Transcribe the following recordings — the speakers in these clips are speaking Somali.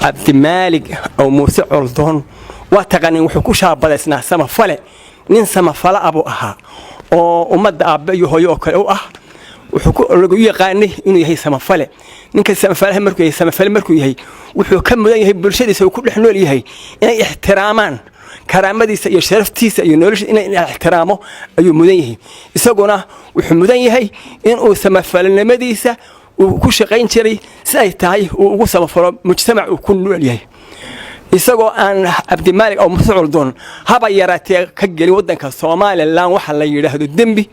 cabdimaalig oo muuse coldoon waa taqanin wuxuu ku shaabadaysnaa samafale nin samafale abu ahaa oo ummadda aabbe iyo hooyo oo kale u ah wuxuu lagu yaqaanay inuu yahay samafale ninka samafale markuu yahay wuxuu ka mudan yahay bulshadiisa uu ku dhex nool yahay inay ixtiraamaan karaamadiisa iyo sharaftiisa iyo noloshiisa inay ixtiraamo ayuu mudan yahay isaguna wuxuu mudan yahay inuu samafalnimadiisa uu ku shaqayn jiray si ay tahay uu ugu samafalo mujtamac uu ku nool yahay isagoo aan cabdimaalig oo muuse coldoon haba yaraatee ka gelin waddanka Soomaaliland waxa la yiraahdo dembi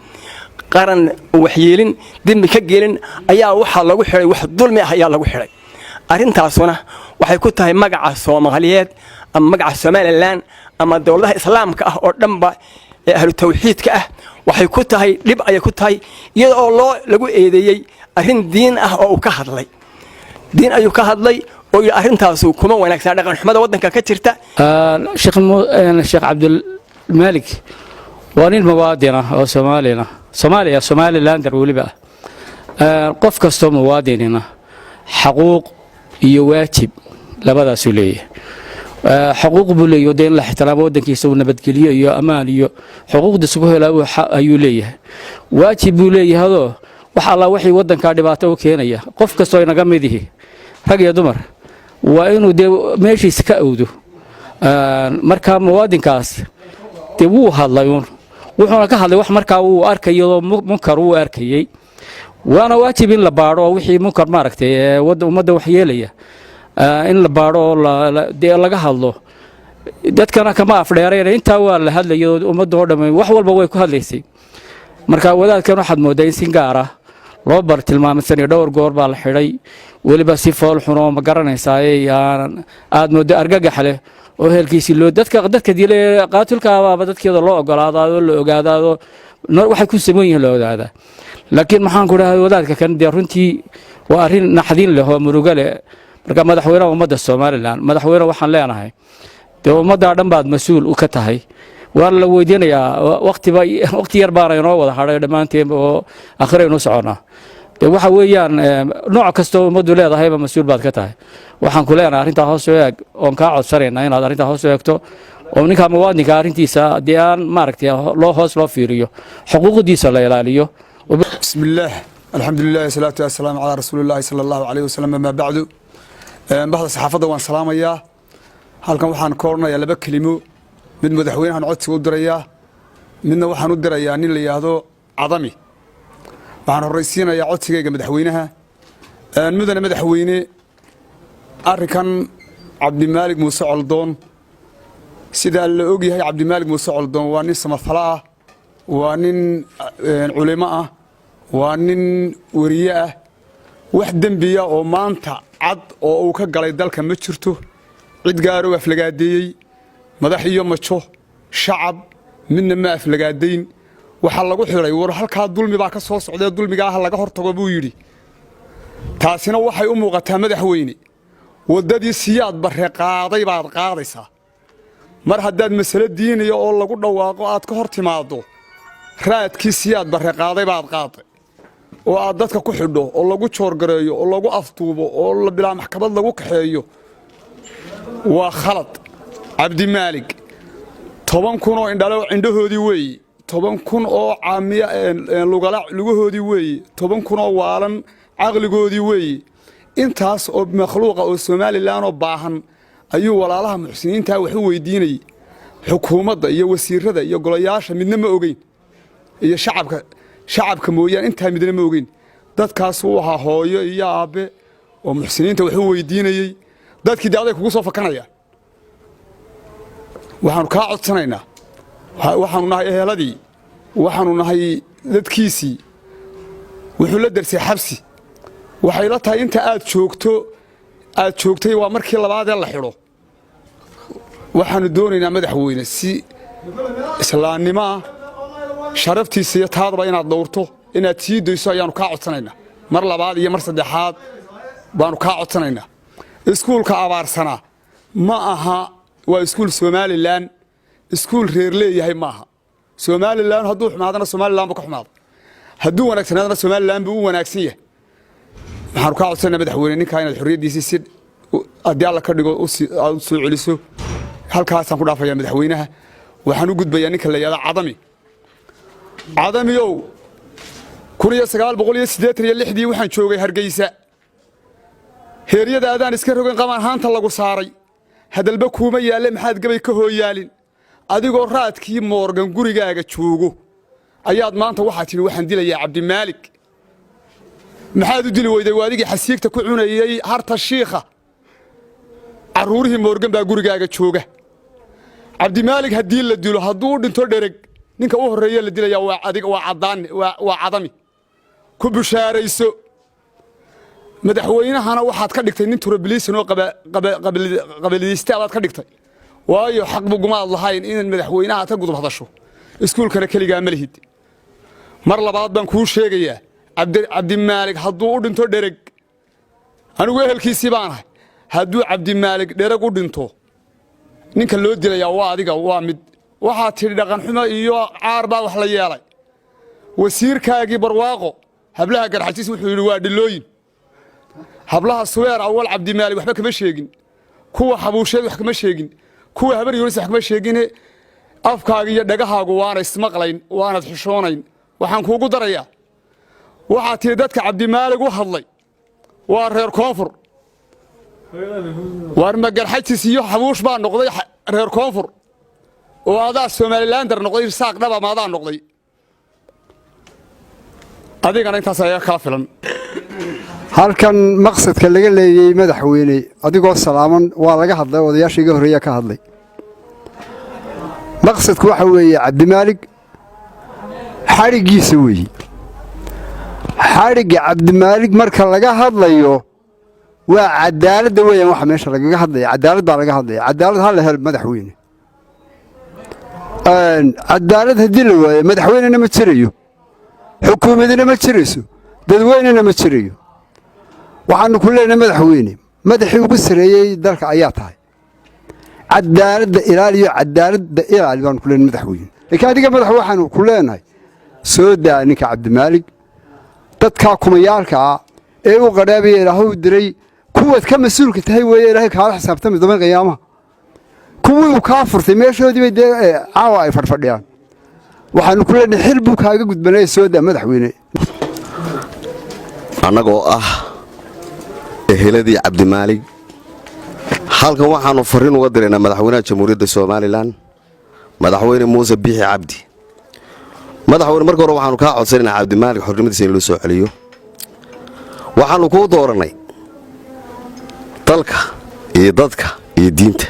qaran waxyeelin dembi ka gelin ayaa waxa lagu xiray wax dulmi ah ayaa lagu xiray arintaasuna waxay ku tahay magaca Soomaaliyeed ama magaca Soomaaliland ama dawladda islaamka ah oo dhanba ee ahlu tawxiidka ah waxay ku tahay dib ay ku tahay iyadoo lagu eedeeyay arin diin ah oo ka hadlay diin ayuu ka hadlay oo arintaas kuma wanaagsan dhaqan xumada wadanka ka jirta sheekh Abdul Malik waa nin muwaadin ah oo Somaliland waliba qof kasto muwaadinina xaquuq iyo waajib labadaas u leeyahay حقوق بوليه ودين لا احترام ودنكيسو نبدغليه iyo amaan iyo xuquuqdiisa ku helaa ayuu leeyahay waajib buu hado waxa la wixii wadanka dhibaato u keenaya qof kasto inaga mid yahay rag iyo dumar waa inuu meeshiisa ka awdo marka muwaadinkaas wuu hadlay wuxuuna ka hadlay wax marka uu arkayo munkar uu arkayay waana waajib in la baaro wixii munkar maaragtay ummadda wax yeelaya in la baaro laga hadlo dadkana kama afdheereen inta waa la hadlayo ummadda oo dhamay wax walba way ku hadlaysay marka wadaadkan waxaad moodaa in si gaar ah loo bar tilmaamsan dhowr goor baa la xiray waliba si fool xuno ma garanaysaa aad moodaa argagax leh oo heelkiisi loo dadka dilay qaatilka ah dadkeeda loo ogolaado la ogaado waxay ku sameeyeen la ogaado laakiin maxaan ku rahay wadaadka kan runtii waa arin naxdin leh oo muruga leh marka madaxweynaha ummadda Soomaaliland madaxweyne waxaan leenahay ummadda dhan baad mas'uul u ka tahay waan la weydiinayaa waqti yar baan inoo wada haray dhamaanteen oo akhiraynu soconaa waxa weeyaan nooc kasta ummaddu leedahay mas'uul baad ka tahay waxaan ku leenahay arinta hoos u eeg oo ka codsanayna inaad arinta hoos u eegto oo ninka muwaadinka arintiisa aan maaragtay loo fiiriyo xuquuqdiisa la ilaaliyo bismillaah alxamdulillaah salaatu wassalaam ala rasuulillaah sallallahu alayhi wasallam ma ba'du baxda saxaafadda waan salaamayaa halkan waxaan koornayaa laba kelimo mid madaxweynahan codsi u dirayaa midna waxaan u dirayaa nin la yiraahdo cadami waxaan horeysiinayaa codsigayga madaxweynaha mudane madaxweyne arrinkan cabdimaalig muuse coldoon sida la og yahay cabdimaalig muuse coldoon waa nin samafala ah waa nin culimo ah waa nin wariye ah wax dembiya oo maanta cad oo uu ka galay dalka ma jirto cid gaar oo aflagaadeeyay madax iyo majo shacab midna ma aflagaadeyn waxa lagu xiray war halka dulmi baa ka soo socday dulmiga ah laga hortago buu yiri taasina waxay u muuqataa madaxweyne wadadii siyaad barre qaaday baad qaadaysaa mar haddaad mas'ala diiniyo oo lagu dhawaaqo aad ka hor timaado raadkii siyaad barre qaaday baad qaaday oo aad dadka ku xidho oo lagu joorgareeyo oo lagu aftuubo oo la bilaa maxkamad lagu kaxeeyo waa khalad cabdimaalig 10,000 oo indhahoodii weey 10,000 oo caamiya lugahoodii weey 10,000 oo waalan aqligoodii weey intaas oo makhluuqa oo Soomaaliland oo baahan ayuu walaalaha muxsiniinta wax u weydiinay xukuumadda iyo wasiirada iyo golayaasha midna ma ogeyn iyo shacabka mooyaan inta midna ma ogeyn dadkaas uu ahaa hooyo iyo aabe oo muxsiniinta wax u weydiinayay dadkii daaday kugu soo fakanaya waxaan ka codsanaynaa waxaanu nahay eheladii waxaanu nahay dadkiisii wuxuu la darsay xabsi waxay la tahay inta aad joogtay waa markii labaad ee la xiro waxaanu doonaynaa madaxweyne si islaamnimo sharaftiisa iyo taadaba inaad dhowrto inaad sii dayso ayaanu ka codsanaynaa mar labaad iyo mar saddexaad baanu ka codsanaynaa iskuulka abaarsana ma aha waa iskuul Soomaaliland iskuul reer leeyahay ma aha Soomaaliland hadduu xumaadana Soomaaliland ka xumaado hadduu wanaagsanaadana Soomaaliland buu wanaagsan yahay waxaan ka codsanaynaa madaxweyne ninka inaad xorriyadiisa si haddii alla ka dhigo aad u soo celiso halkaasaan ku dhaafayaa madaxweynaha waxaan u gudbayaa ninka la yidhahdo cadamiyow 1986 waxaan joogay Hargeysa heeryada aadaan iska rogan qamaan haanta lagu saaray hadalba kuuma yaale maxaad gabay ka hooyaalin adigoo raadkii Morgan gurigaaga joogo ayaad maanta waxaa tiri waxaan dilayaa Cabdimaalik maxaad u dili weyday waadigii xasiigta ku cunayay harta shiikha caruurihii Morgan baa gurigaaga jooga Cabdimaalik hadii la dilo haduu dhinto dhereg ninka u horeeya la dilaya waa adiga waa cadami ku bushaarayso madaxweynahana waxaad ka dhigtay nin turabiliisan oo qabaliyista aad ka dhigtay waayo xaq bugumaad lahayn in madaxweynaha ta gudub hadasho iskuulkana kaliya ma lihid mar labaad baan ku sheegayaa Cabdimaalik haduu u dhinto dhereg anigu ehelkiisii baan ahay haduu Cabdimaalik dhereg u dhinto ninka loo dilaya waa adiga waa mid waxa tiri dhaqan xumo iyo caar baa wax la yeelay wasiirkaagii barwaaqo hablaha garxajis wuxuu yiri waa dhilooyin hablaha suweer awal Cabdimaalik waxba kama sheegin kuwa xabuusheed wax kama sheegin kuwa habar yuunis wax kama sheegin afkaaga iyo dhagahaagu waana ismaqlayn waana xishoonayn waxaan kuugu darayaa waxa tiri dadka Cabdimaalik u hadlay waa reer koonfur war ma garxajis iyo xabuush baa noqday reer koonfur oo adaa Somaliland noqday saaq dhaba ma adaa noqday adigana intaas ayaa ka filan halkan maqsadka laga leeyay madaxweyne adigoo salaaman waa laga hadlay odayaashiga horeeya ka hadlay maqsadku waxa weeye Cabdimaalik xarigiisa weeye xariga Cabdimaalik marka laga hadlayo waa cadaalad weeyaan waxa meesha laga hadlay cadaalad baa laga hadlay cadaalad hal hel madaxweyne cadaalad hadii la waayo madaxweynena ma jirayo xukuumadina ma jirayso dadweynena ma jirayo waxaan ku leenahay madaxweyne madaxii ugu sareeyay dalka ayaa tahay cadaaladda ilaaliyo cadaaladda ilaali baan ku leenahay madaxweyne laakiin adiga madax waxaan ku leenahay soo daa ninka Cabdimaalik dadka kumayaalka ee uu qaraabay Ilaahay diray kuwad ka mas'uulka tahay weeye Ilaahay ka xisaabtamay doban qiyaamaha kuwii ka furtay meeshoodii bay caawa ay fadhiyaan waxaan ku leenahay xil buu kaaga gudbanay soo daa madaxweyne anagoo eheladii Cabdimaalik halkan waxaanu fariin uga direynaa madaxweynaha jamhuuriyadda Soomaaliland madaxweyne Muuse Biixi Cabdi madaxweyne markii hore waxaanu ka codsanaynaa Cabdimaalik xornimadiisa in loo soo celiyo waxaanu ku dooranay dalka iyo dadka iyo diinta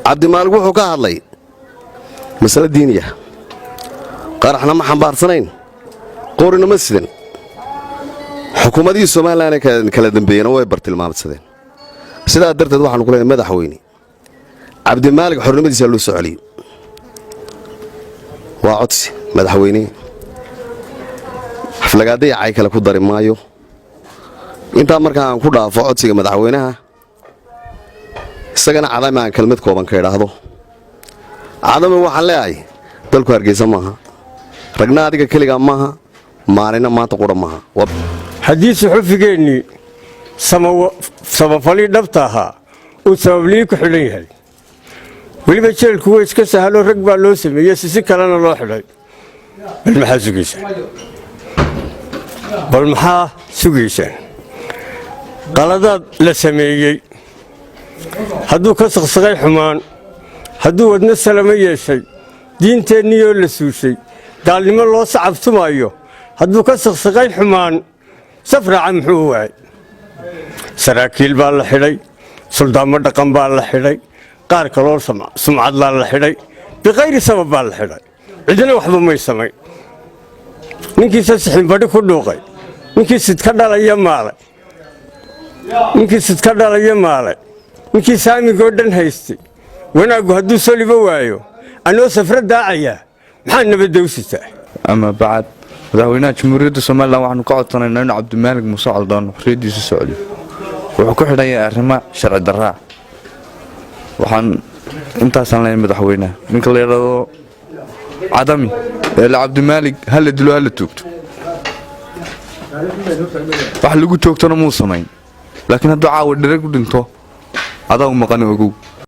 Cabdimaalik wuxuu ka hadlay mas'ala diiniya qaraxna ma xambaarsanayn qorina ma sidan xukuumadii Soomaaliland kala dambeeyeen way bartilmaamsadeen sidaa darteed waxaanu ku leenahay madaxweyne Cabdimaalik xornimadiisa loo soo celiyo waa codsi madaxweyne xaflagaadii ay kala ku dari maayo inta markaa aan ku dhaafo codsiga madaxweynaha isagana cadama aan kalmad kooban ka iraahdo cadama waxaan leeyahay dalku Hargeysa maaha ragna adiga kaliya maaha maalina maanta qura maaha haddii suxufigeennii samafalii dhabta ahaa uu sabablii ku xidhan yahay weliba jeelku way iska sahalo rag baa loo sameeyey si kalena loo xidhay bal maxaa sugaysaa qaladaad la sameeyey hadduu ka saqsaqay xumaan hadduu wadna salama yeeshay diinteenniyoo la suushay gaalnimo loo sacabtumaayo hadduu ka saqsaqay xumaan safraaca muxuu waayay saraakiil baa la xidhay suldaamo dhaqan baa la xidhay qaar kaloo sumcad baa la xidhay biqayri sabab baa la xidhay cidina waxba may samayn ninkii saxin badhi ku dhuuqay ninkii sidka dhalaya maalay ninkii saamigoo dhan haystay wanaaggu hadduu soliba waayo anoo safra daacayaa maxaa nabadowsitaa ama bacad madaxweynaha jamhuuriyadda Soomaaliland waxaanu ka codsanaynaa in Cabdimaalik Muuse Caldoon xorriyadiisa soo celiyo wuxuu ku xidhan yahay arrimo sharci darro waxaan intaasaan leeyahay madaxweynaha ninka la yiraahdo cadami ee Cabdimaalik hal dilo hal toogto wax lagu toogtona muu samayn laakiin hadduu caawa dhereg u dhinto adaa u maqani ogow